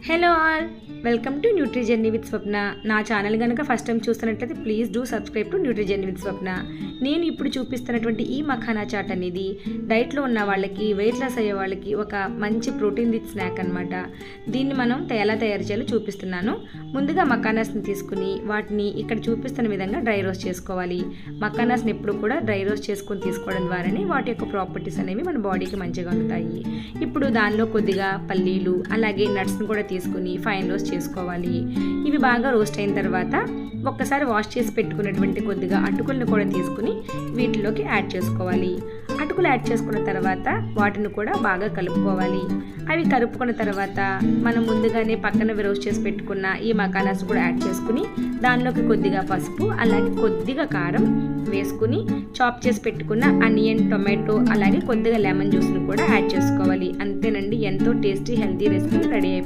Hello all, welcome to Nutri Journey with Swapna. నా channel కనుక first time చూస్తున్నట్లయితే please do subscribe to Nutri Journey with Swapna. నేను ఇప్పుడు చూపిస్తున్నటువంటి ఈ మఖానా చాట్ అనేది డైట్లో ఉన్న వాళ్ళకి, వెయిట్ లాస్ అయ్యే వాళ్ళకి ఒక మంచి ప్రోటీన్ రిచ్ స్నాక్ అనమాట. దీన్ని మనం ఎలా తయారు చేయాలో చూపిస్తున్నాను. ముందుగా మఖానాస్ని తీసుకుని వాటిని ఇక్కడ చూపిస్తున్న విధంగా డ్రై రోస్ట్ చేసుకోవాలి. మఖానాస్ని ఎప్పుడు కూడా డ్రై రోస్ట్ చేసుకొని తీసుకోవడం ద్వారానే వాటి యొక్క ప్రాపర్టీస్ అనేవి మన బాడీకి మంచిగా ఉంటాయి. ఇప్పుడు దానిలో కొద్దిగా పల్లీలు అలాగే నట్స్ని కూడా తీసుకుని ఫైన్ రోస్ట్ చేసుకోవాలి. ఇవి బాగా రోస్ట్ అయిన తర్వాత ఒక్కసారి వాష్ చేసి పెట్టుకున్నటువంటి కొద్దిగా అటుకులను కూడా తీసుకుని వీటిలోకి యాడ్ చేసుకోవాలి. అటుకులు యాడ్ చేసుకున్న తర్వాత వాటిని కూడా బాగా కలుపుకోవాలి. అవి కలుపుకున్న తర్వాత మనం ముందుగానే పక్కన రోస్ట్ చేసి పెట్టుకున్న ఈ మఖానాస్ కూడా యాడ్ చేసుకుని దానిలోకి కొద్దిగా పసుపు అలాగే కొద్దిగా కారం వేసుకుని చాప్ చేసి పెట్టుకున్న ఆనియన్, టొమాటో అలాగే కొద్దిగా లెమన్ జ్యూస్ని కూడా యాడ్ చేసుకోవాలి. అంతేనండి, ఎంతో టేస్టీ హెల్తీ రెసిపీ రెడీ అయిపోయింది.